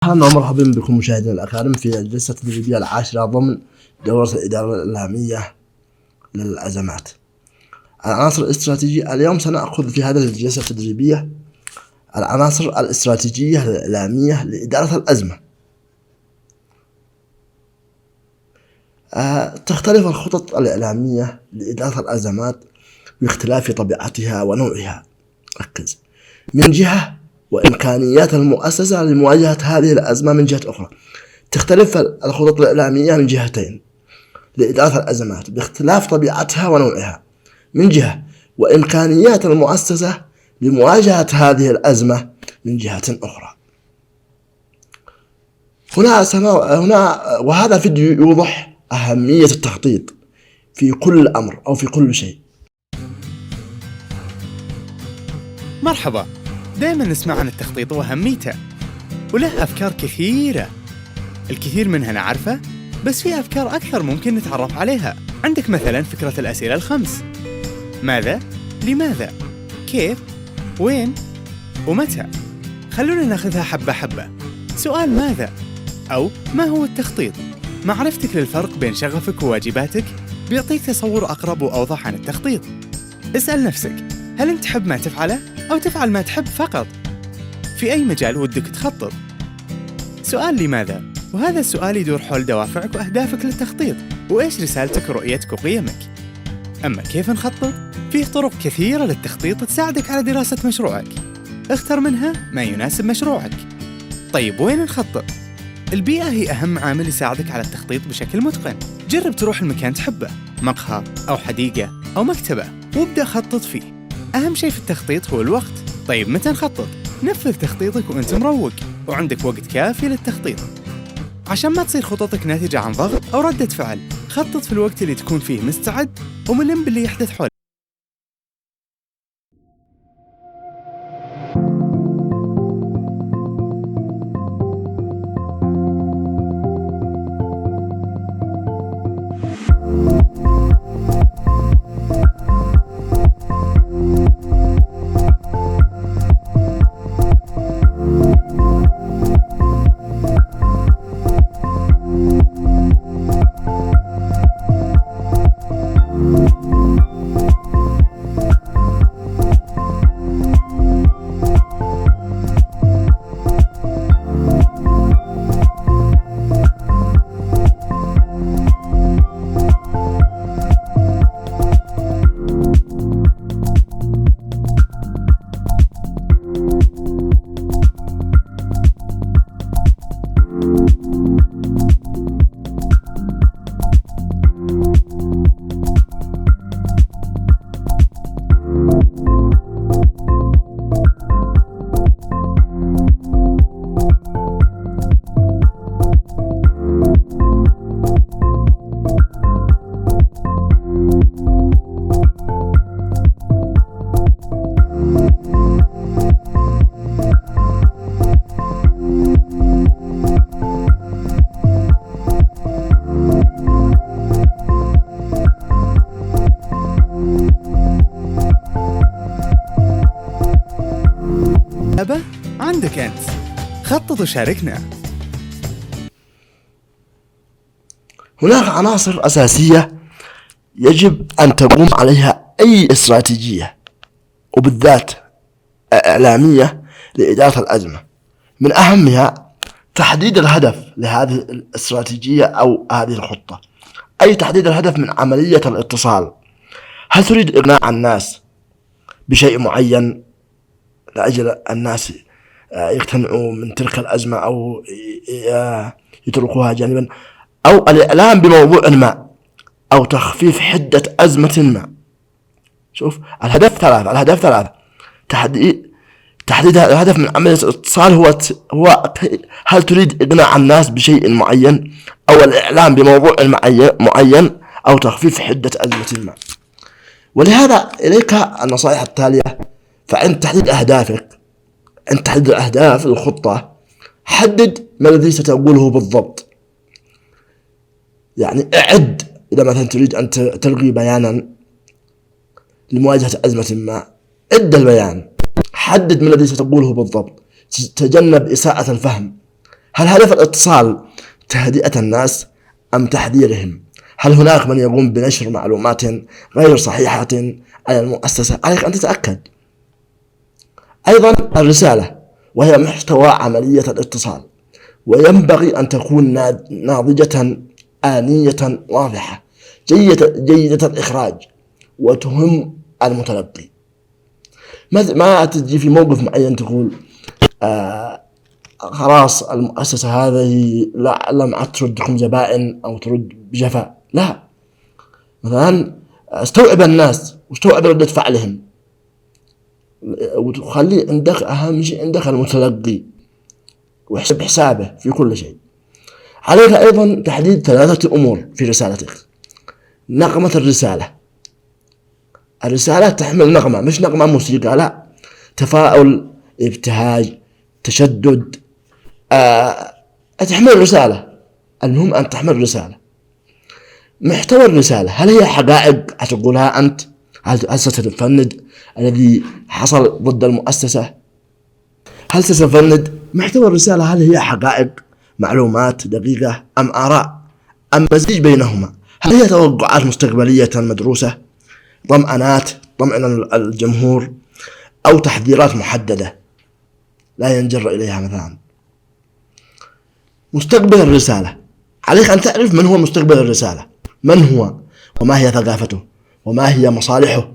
أهلا ومرحبا بكم مشاهدينا الأكارم في الجلسة التدريبية العاشرة ضمن دورة الإدارة الإلهامية للأزمات. العناصر الاستراتيجية. اليوم سنأخذ في هذه الجلسة التدريبية العناصر الاستراتيجية الإعلامية لإدارة الأزمة. تختلف الخطط الإعلامية لإدارة الأزمات باختلاف طبيعتها ونوعها. ركز. من جهة، وإمكانيات المؤسسة لمواجهة هذه الأزمة من جهة أخرى. تختلف الخطط الإعلامية من جهتين لإدارة الأزمات باختلاف طبيعتها ونوعها. من جهة، وإمكانيات المؤسسة لمواجهة هذه الأزمة من جهة أخرى. وهذا فيديو يوضح أهمية التخطيط في كل أمر أو في كل شيء. مرحبا. دائما نسمع عن التخطيط وأهميته، وله أفكار كثيرة، الكثير منها نعرفه، بس في أفكار أكثر ممكن نتعرف عليها. عندك مثلا فكرة الأسئلة الخمس: ماذا؟ لماذا؟ كيف؟ وين؟ ومتى؟ خلونا ناخذها حبة حبة. سؤال ماذا؟ أو ما هو التخطيط؟ معرفتك للفرق بين شغفك وواجباتك بيعطيك تصور أقرب وأوضح عن التخطيط. اسأل نفسك: هل أنت تحب ما تفعله أو تفعل ما تحب فقط؟ في أي مجال ودك تخطط؟ سؤال لماذا؟ وهذا السؤال يدور حول دوافعك وأهدافك للتخطيط، وإيش رسالتك ورؤيتك وقيمك. أما كيف نخطط؟ فيه طرق كثيرة للتخطيط تساعدك على دراسة مشروعك. اختر منها ما يناسب مشروعك. طيب وين نخطط؟ البيئة هي أهم عامل يساعدك على التخطيط بشكل متقن. جرب تروح المكان تحبه، مقهى أو حديقة أو مكتبة، وابدأ خطط فيه. أهم شيء في التخطيط هو الوقت. طيب متى نخطط؟ نفذ تخطيطك وأنت مروق وعندك وقت كافي للتخطيط، عشان ما تصير خططك ناتجة عن ضغط أو ردة فعل. خطط في الوقت اللي تكون فيه مستعد وملم باللي يحدث حولك. عندك أنت. خطط وشاركنا. هناك عناصر أساسية يجب أن تقوم عليها أي استراتيجية، وبالذات إعلامية، لإدارة الأزمة. من أهمها تحديد الهدف لهذه الاستراتيجية أو هذه الخطة، أي تحديد الهدف من عملية الاتصال. هل تريد إقناع الناس بشيء معين لأجل الناس يقتنعوا من تلك الأزمة أو يتركوها جانبا، أو الإعلام بموضوع ما، أو تخفيف حدة أزمة ما؟ شوف، الهدف ثلاثة. تحديد الهدف من عملية الاتصال هو هل تريد إقناع الناس بشيء معين، أو الإعلام بموضوع معين، أو تخفيف حدة أزمة ما. ولهذا إليك النصائح التالية. فعند تحديد الأهداف الخطة، حدد ما الذي ستقوله بالضبط. يعني اعد، إذا مثلا تريد أن تلغي بيانا لمواجهة أزمة ما، عد البيان، حدد ما الذي ستقوله بالضبط، تجنب إساءة الفهم، هل هدف الاتصال تهدئة الناس أم تحذيرهم؟ هل هناك من يقوم بنشر معلومات غير صحيحة عن المؤسسة؟ عليك أن تتأكد. أيضا الرسالة وهي محتوى عملية الاتصال، وينبغي أن تكون ناضجة، آنية، واضحة، جيدة الإخراج، وتهم المتلقي. ما تجي في موقف معين تقول خلاص المؤسسة هذه لم عاد تردكم زبائن أو ترد بجفاء. لا، مثلا استوعب الناس واستوعب ردة فعلهم، وتخلي عندك أهم شيء عندك المتلقي واحسب حسابه في كل شيء. عليك أيضا تحديد 3 أمور في رسالتك. نغمة الرسالة تحمل نغمة، مش نغمة موسيقى، لا، تفاؤل، ابتهاج، تشدد، تحمل رسالة. المهم أن تحمل رسالة. محتوى الرسالة، هل هي حقائق هتقولها أنت؟ هل ستفند الذي حصل ضد المؤسسة؟ هل ستفند محتوى الرسالة؟ هل هي حقائق، معلومات دقيقة، أم آراء، أم مزيج بينهما؟ هل هي توقعات مستقبلية مدروسة، طمأنات طمأن الجمهور، أو تحذيرات محددة لا ينجر إليها مثلا؟ مستقبل الرسالة، عليك أن تعرف من هو مستقبل الرسالة، من هو وما هي ثقافته وما هي مصالحه.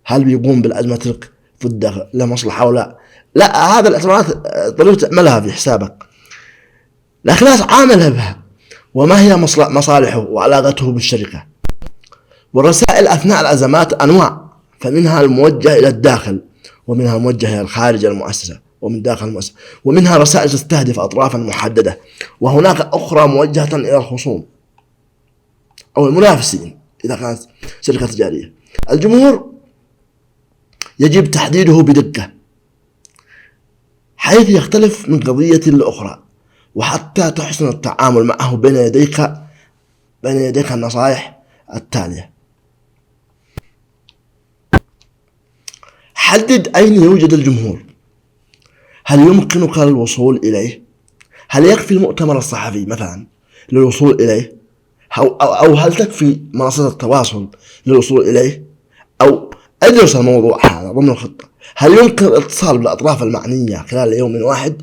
هل بيقوم بالأزمة ضد لمصلحة أو لا؟ لا، هذا الاعتبارات ضروري تعملها في حسابك، لكن لا تعاملها بها. وما هي مصالحه وعلاقته بالشركة. والرسائل أثناء الأزمات أنواع، فمنها الموجهة إلى الداخل، ومنها الموجهة إلى الخارج المؤسسة ومن داخل المؤسسة، ومنها رسائل تستهدف أطرافا محددة، وهناك أخرى موجهة إلى الخصوم أو المنافسين إذا كانت شركة تجارية. الجمهور يجب تحديده بدقة حيث يختلف من قضية لأخرى، وحتى تحسن التعامل معه بين يديك النصائح التالية. حدد أين يوجد الجمهور. هل يمكنك الوصول إليه؟ هل يكفي المؤتمر الصحفي مثلا للوصول إليه؟ أو هل تكفي منصة التواصل للوصول إليه؟ أو أدرس الموضوع هذا ضمن الخطة. هل يمكن الاتصال بالأطراف المعنية خلال يوم واحد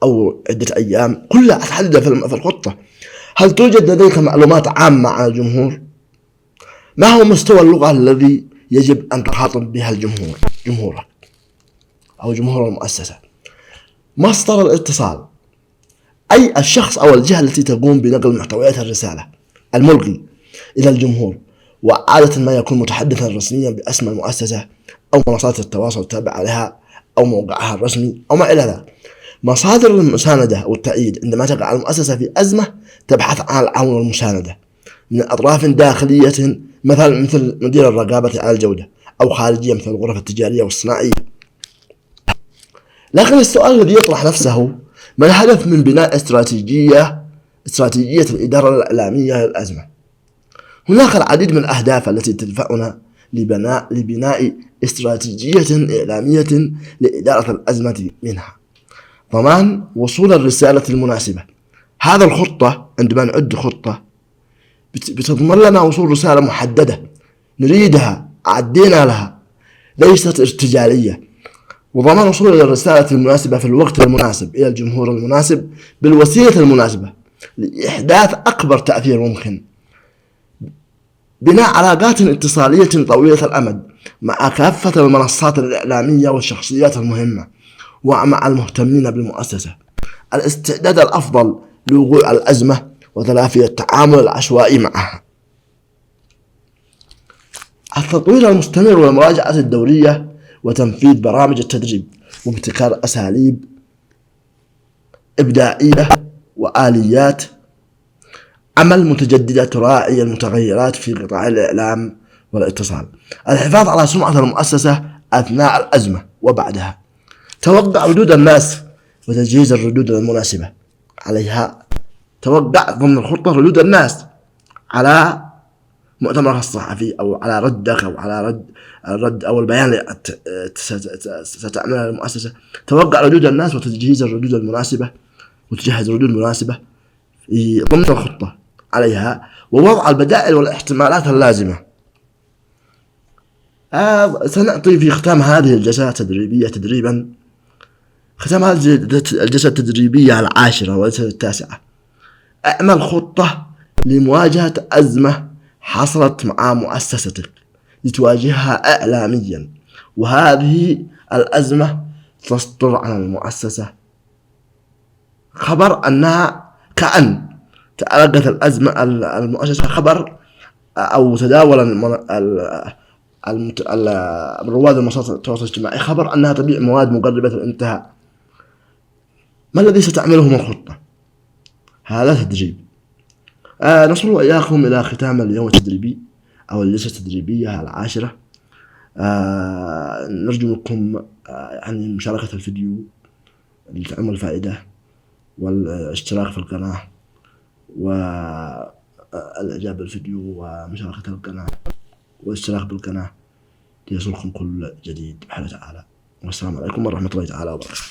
أو عدة أيام؟ كلها تحدد في الخطة. هل توجد لديك معلومات عامة عن الجمهور؟ ما هو مستوى اللغة الذي يجب أن تخاطب بها جمهورك أو جمهور المؤسسة؟ مصدر الاتصال، أي الشخص أو الجهة التي تقوم بنقل محتويات الرسالة الملقي إلى الجمهور، وعادة ما يكون متحدثا رسميا باسم المؤسسة أو منصات التواصل التابعة لها أو موقعها الرسمي أو ما إلى ذلك. مصادر المساندة أو التأييد، عندما تقع المؤسسة في أزمة تبحث عن العون والمساندة من أطراف داخلية مثل مدير الرقابة على الجودة، أو خارجية مثل الغرف التجارية والصناعية. لكن السؤال الذي يطرح نفسه: ما الهدف من بناء استراتيجية الإدارة الإعلامية للأزمة؟ هناك العديد من الأهداف التي تدفعنا لبناء استراتيجية إعلامية لإدارة الأزمة، منها ضمان وصول الرسالة المناسبة. هذا الخطة، عندما نعد خطة بتضمن لنا وصول رسالة محددة نريدها، عدينا لها، ليست ارتجالية، وضمان وصول الرسالة المناسبة في الوقت المناسب إلى الجمهور المناسب بالوسيلة المناسبة لإحداث أكبر تأثير ممكن. بناء علاقات اتصالية طويلة الأمد مع كافة المنصات الإعلامية والشخصيات المهمة ومع المهتمين بالمؤسسة. الاستعداد الأفضل لوقوع الأزمة وتلافي التعامل العشوائي معها. التطوير المستمر والمراجعة الدورية وتنفيذ برامج التدريب وابتكار أساليب إبداعية وآليات عمل متجددة تراعي المتغيرات في قطاع الإعلام والاتصال. الحفاظ على سمعة المؤسسة أثناء الأزمة وبعدها. توقع ردود الناس وتجهيز الردود المناسبة عليها. توقع ضمن الخطة ردود الناس على مؤتمر الصحفي أو على ردك أو على الرد أو البيان اللي ستعملها المؤسسة. توقع ردود الناس وتجهيز الردود المناسبة وتجهز ردود مناسبة في ضمن الخطة عليها، ووضع البدائل والاحتمالات اللازمة. سنعطي في ختام هذه الجلسات التدريبية تدريبا، ختام هذه الجلسة التدريبية 10 وليس 9. اعمل خطة لمواجهة أزمة حصلت مع مؤسستك لتواجهها إعلاميا، وهذه الأزمة تصدر عن المؤسسة خبر أنها كأن تلقت الأزمة المؤسسة خبر، أو تداول رواد المنصات التواصل الاجتماعي خبر أنها تبيع مواد مقربة للانتهاء. ما الذي ستعمله من خطة؟ هذا تدريب. نصل وإياكم إلى ختام اليوم التدريبي أو الجلسة التدريبية 10. نرجو منكم يعني مشاركة الفيديو لتعم الفائدة، والاشتراك في القناة، والإعجاب بالفيديو، ومشاركة القناة، والاشتراك بالقناة ليصلكم كل جديد بحول الله تعالى. والسلام عليكم ورحمة الله تعالى وبركاته.